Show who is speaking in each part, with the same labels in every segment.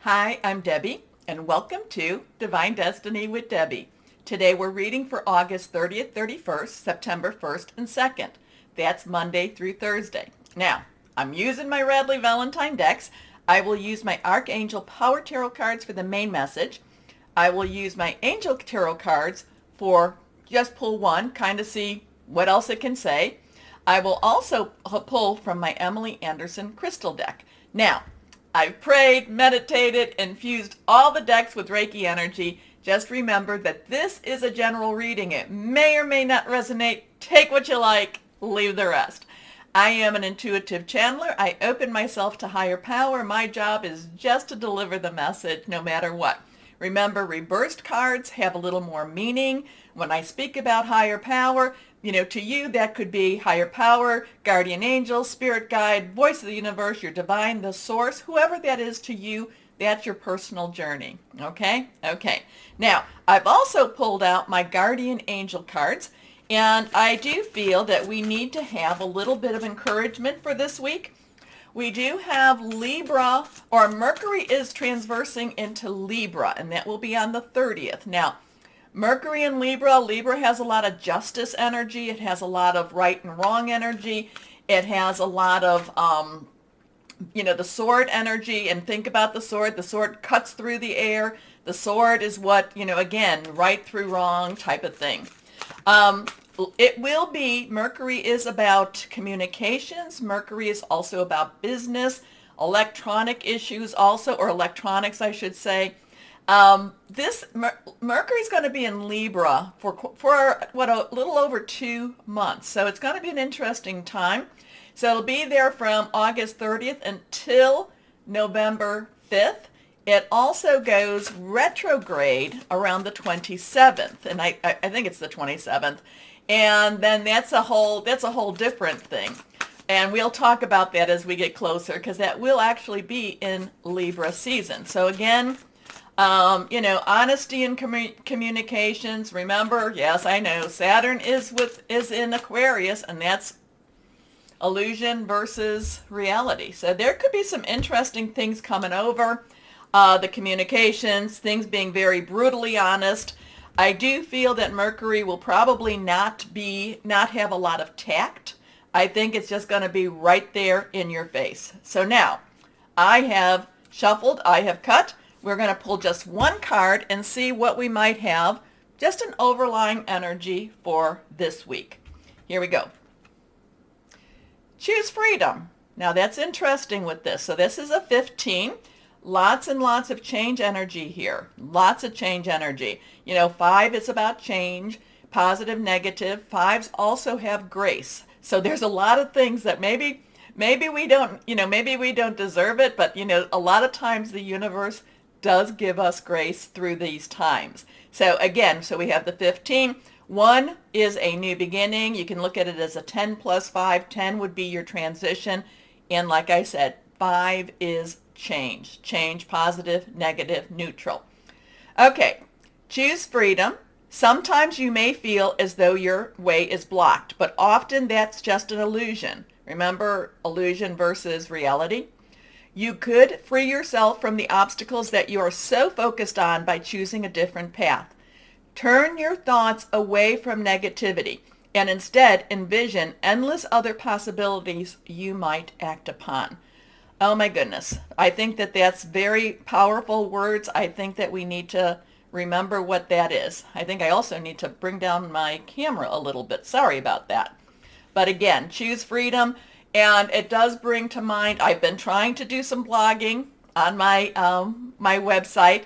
Speaker 1: Hi, I'm Debbie, and welcome to Divine Destiny with Debbie. Today we're reading for August 30th, 31st, September 1st, and 2nd. That's Monday through Thursday. Now, I'm using my Radley Valentine decks. I will use my Archangel Power Tarot cards for the main message. I will use my Angel Tarot cards for just pull one, kind of see what else it can say. I will also pull from my Emily Anderson crystal deck. Now, I've prayed, meditated, infused all the decks with Reiki energy. Just remember that this is a general reading. It may or may not resonate. Take what you like, leave the rest. I am an intuitive channeler. I open myself to higher power. My job is just to deliver the message no matter what. Remember, reversed cards have a little more meaning. When I speak about higher power, to you, that could be higher power, guardian angel, spirit guide, voice of the universe, your divine, the source, whoever that is to you, that's your personal journey. Okay? Okay. Now, I've also pulled out my guardian angel cards, and I do feel that we need to have a little bit of encouragement for this week. We do have Libra, or Mercury is transversing into Libra, and that will be on the 30th. Now, Mercury and Libra has a lot of justice energy. It has a lot of right and wrong energy. It has a lot of, the sword energy. And think about the sword. The sword cuts through the air. The sword is what, again, right through wrong type of thing. It will be, Mercury is about communications. Mercury is also about business, electronic issues also, or electronics, I should say. Mercury's going to be in Libra for a little over 2 months. So it's going to be an interesting time. So it'll be there from August 30th until November 5th. It also goes retrograde around the 27th, and I think it's the 27th. And then that's a whole different thing. And we'll talk about that as we get closer, because that will actually be in Libra season. So again, honesty and communications. Remember, yes, I know Saturn is in Aquarius, and that's illusion versus reality. So there could be some interesting things coming over. The communications, things being very brutally honest. I do feel that Mercury will probably not have a lot of tact. I think it's just going to be right there in your face. So now, I have shuffled, I have cut. We're going to pull just one card and see what we might have, just an overlying energy for this week. Here we go. Choose freedom. Now that's interesting with this. So this is a 15. Lots and lots of change energy here. Lots of change energy. 5 is about change, positive, negative. 5s also have grace. So there's a lot of things that maybe we don't, maybe we don't deserve it, but a lot of times the universe does give us grace through these times. So again, we have the 15. 1 is a new beginning. You can look at it as a 10 plus 5. 10 would be your transition. And like I said, 5 is change. Change, positive, negative, neutral. Okay, choose freedom. Sometimes you may feel as though your way is blocked, but often that's just an illusion. Remember, illusion versus reality. You could free yourself from the obstacles that you are so focused on by choosing a different path. Turn your thoughts away from negativity and instead envision endless other possibilities you might act upon. Oh my goodness. I think that that's very powerful words. I think that we need to remember what that is. I think I also need to bring down my camera a little bit. Sorry about that. But again, choose freedom. And it does bring to mind, I've been trying to do some blogging on my website.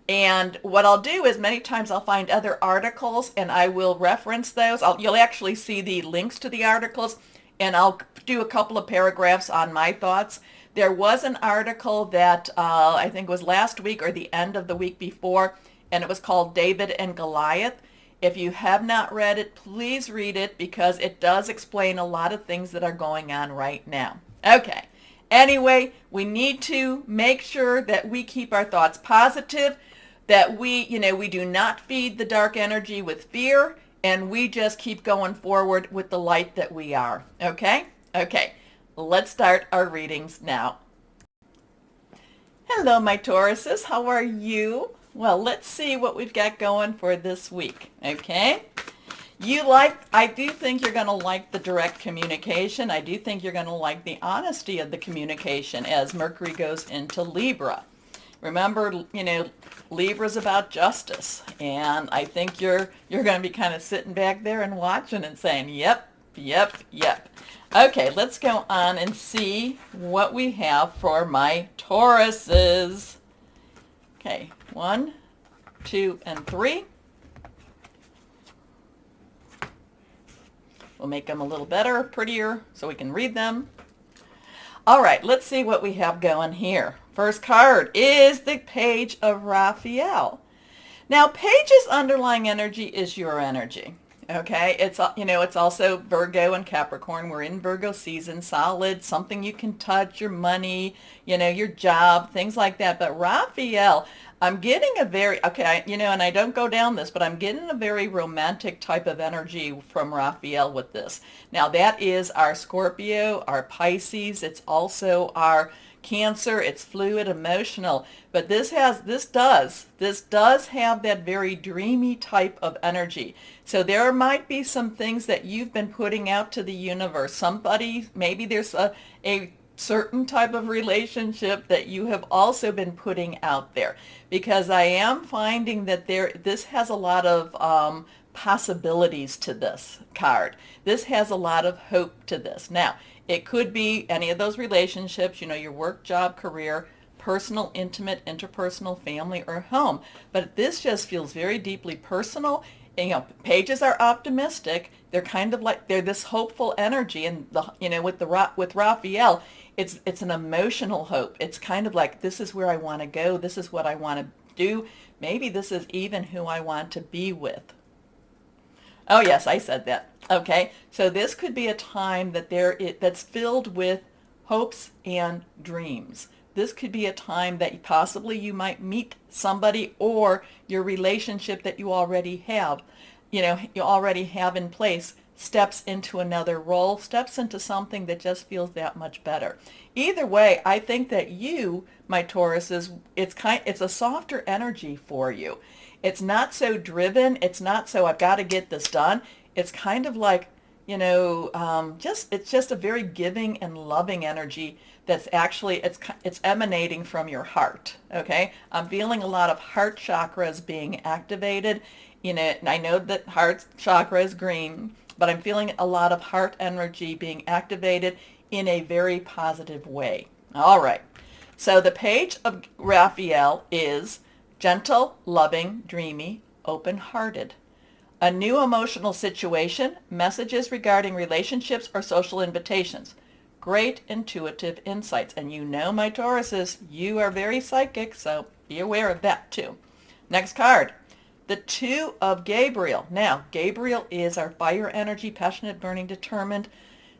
Speaker 1: And what I'll do is many times I'll find other articles and I will reference those. You'll actually see the links to the articles, and I'll do a couple of paragraphs on my thoughts. There was an article that I think was last week or the end of the week before, and it was called David and Goliath. If you have not read it, please read it, because it does explain a lot of things that are going on right now. Okay. Anyway, we need to make sure that we keep our thoughts positive, that we do not feed the dark energy with fear, and we just keep going forward with the light that we are. Okay? Okay. Let's start our readings now. though, my Tauruses. How are you? Well, let's see what we've got going for this week, okay? I do think you're going to like the direct communication. I do think you're going to like the honesty of the communication as Mercury goes into Libra. Remember, Libra's about justice, and I think you're going to be kind of sitting back there and watching and saying, yep, yep, yep. Okay, let's go on and see what we have for my Tauruses. Okay, 1, 2, and 3. We'll make them a little better, prettier, so we can read them. All right, let's see what we have going here. First card is the Page of Raphael. Now, Page's underlying energy is your energy. Okay, it's also Virgo and Capricorn. We're in Virgo season, solid, something you can touch, your money, your job, things like that. But Raphael, I'm getting a very, and I don't go down this, but I'm getting a very romantic type of energy from Raphael with this. Now, that is our Scorpio, our Pisces. It's also our Cancer. It's fluid, emotional, but this does have that very dreamy type of energy. So there might be some things that you've been putting out to the universe. Maybe there's a certain type of relationship that you have also been putting out there, because I am finding that this has a lot of possibilities to this card. This has a lot of hope to this. Now, it could be any of those relationships, your work, job, career, personal, intimate, interpersonal, family, or home. But this just feels very deeply personal. And, Pages are optimistic. They're kind of like, they're this hopeful energy. And, with Raphael, it's an emotional hope. It's kind of like, this is where I want to go. This is what I want to do. Maybe this is even who I want to be with. Oh, yes, I said that. Okay, so this could be a time that's filled with hopes and dreams. This could be a time that possibly you might meet somebody, or your relationship that you already have, in place, steps into another role, steps into something that just feels that much better. Either way, I think that you, my Tauruses, it's a softer energy for you. It's not so driven. It's not so I've got to get this done. It's kind of like, it's just a very giving and loving energy that's actually, it's emanating from your heart, okay? I'm feeling a lot of heart chakras being activated. And I know that heart chakra is green, but I'm feeling a lot of heart energy being activated in a very positive way. All right. So the Page of Raphael is gentle, loving, dreamy, open-hearted. A new emotional situation, messages regarding relationships or social invitations. Great intuitive insights. And my Tauruses, you are very psychic, so be aware of that too. Next card, the 2 of Gabriel. Now, Gabriel is our fire energy, passionate, burning, determined.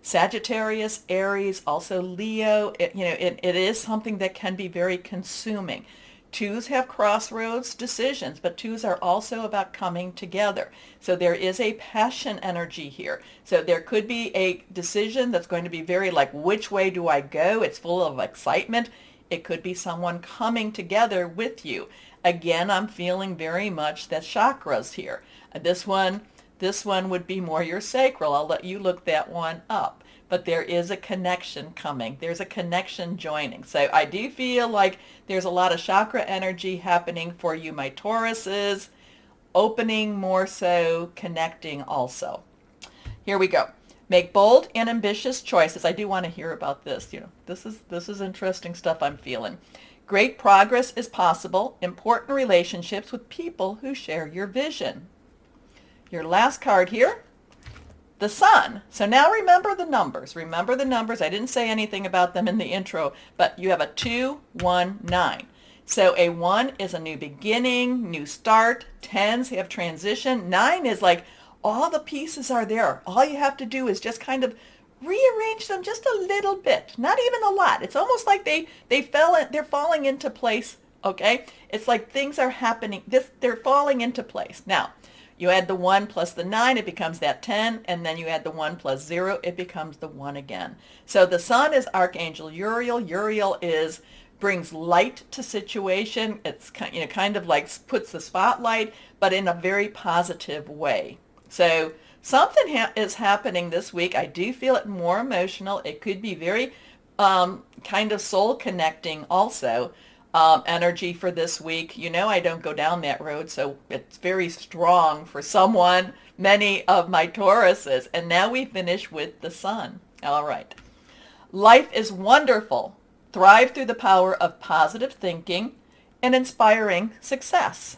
Speaker 1: Sagittarius, Aries, also Leo. It is something that can be very consuming. 2s have crossroads decisions, but 2s are also about coming together. So there is a passion energy here. So there could be a decision that's going to be very like, which way do I go? It's full of excitement. It could be someone coming together with you. Again, I'm feeling very much that chakras here. This one would be more your sacral. I'll let you look that one up. But there is a connection coming. There's a connection joining. So I do feel like there's a lot of chakra energy happening for you, my Tauruses. Opening more so, connecting also. Here we go. Make bold and ambitious choices. I do want to hear about this. This is interesting stuff I'm feeling. Great progress is possible. Important relationships with people who share your vision. Your last card here, the Sun. So now remember the numbers. Remember the numbers. I didn't say anything about them in the intro, but you have a 2, 1, 9. So a 1 is a new beginning, new start. 10s have transition. 9 is like all the pieces are there. All you have to do is just kind of rearrange them just a little bit, not even a lot. It's almost like they're falling into place, okay? It's like things are happening. They're falling into place. Now, you add the 1 plus the 9, it becomes that 10, and then you add the 1 plus 0, it becomes the 1 again. So the Sun is Archangel Uriel. Uriel is brings light to situation. It's kind of like puts the spotlight, but in a very positive way. So something is happening this week. I do feel it more emotional. It could be very kind of soul connecting also. Energy for this week. I don't go down that road, so it's very strong for someone, many of my Tauruses. And now we finish with the sun. All right. Life is wonderful. Thrive through the power of positive thinking and inspiring success.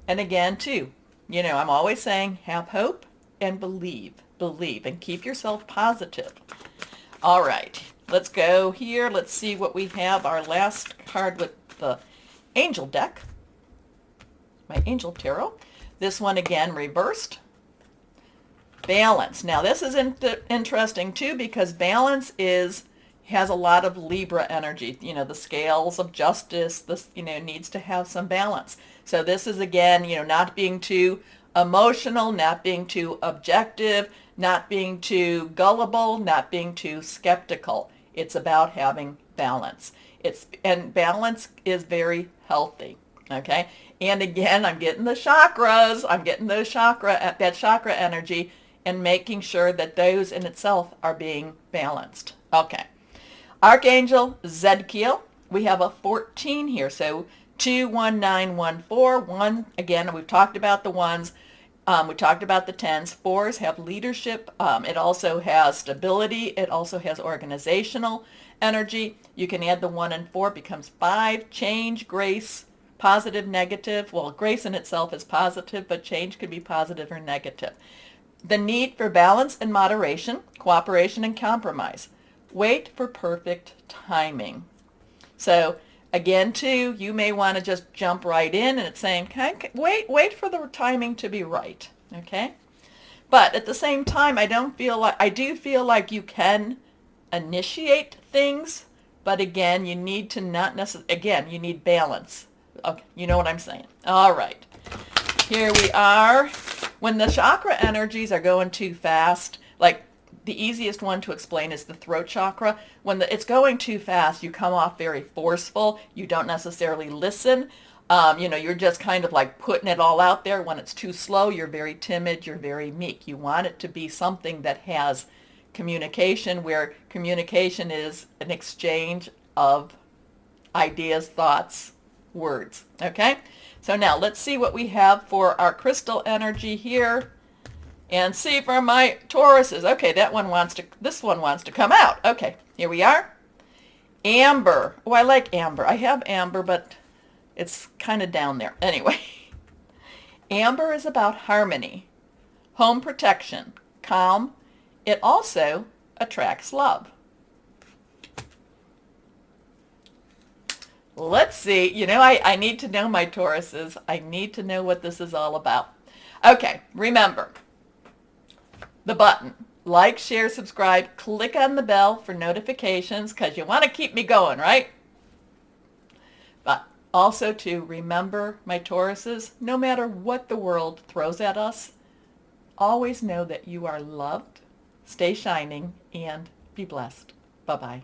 Speaker 1: And again, too, I'm always saying have hope and believe, and keep yourself positive. All right. Let's go here. Let's see what we have. Our last card with the angel deck, my angel tarot. This one again reversed. Balance. Now this is interesting too, because balance has a lot of Libra energy. The scales of justice. This needs to have some balance. So this is again not being too emotional, not being too objective, not being too gullible, not being too skeptical. It's about having balance. And balance is very healthy. Okay. And again, I'm getting the chakras. I'm getting that chakra energy, and making sure that those in itself are being balanced. Okay. Archangel Zedkiel. We have a 14 here. So 21914. 1, again, we've talked about the ones. We talked about the 10s. 4s have leadership. It also has stability. It also has organizational energy. You can add the 1 and 4, becomes 5. Change, grace, positive, negative. Well, grace in itself is positive, but change could be positive or negative. The need for balance and moderation, cooperation and compromise. Wait for perfect timing. So again, too, you may want to just jump right in, and it's saying, wait for the timing to be right. Okay. But at the same time, I do feel like you can initiate things, but again, you need to not necessarily, again, you need balance. Okay, you know what I'm saying. All right. Here we are. When the chakra energies are going too fast, like the easiest one to explain is the throat chakra. When it's going too fast, you come off very forceful. You don't necessarily listen. You're just kind of like putting it all out there. When it's too slow, you're very timid. You're very meek. You want it to be something that has communication, where communication is an exchange of ideas, thoughts, words. Okay? So now let's see what we have for our crystal energy here. And see for my Tauruses. Okay, this one wants to come out. Okay, here we are. Amber. Oh, I like amber. I have amber, but it's kind of down there. Anyway, amber is about harmony, home protection, calm. It also attracts love. Let's see. I need to know my Tauruses. I need to know what this is all about. Okay, remember the button. Like, share, subscribe. Click on the bell for notifications, because you want to keep me going, right? But also to remember, my Tauruses, no matter what the world throws at us, always know that you are loved, stay shining, and be blessed. Bye-bye.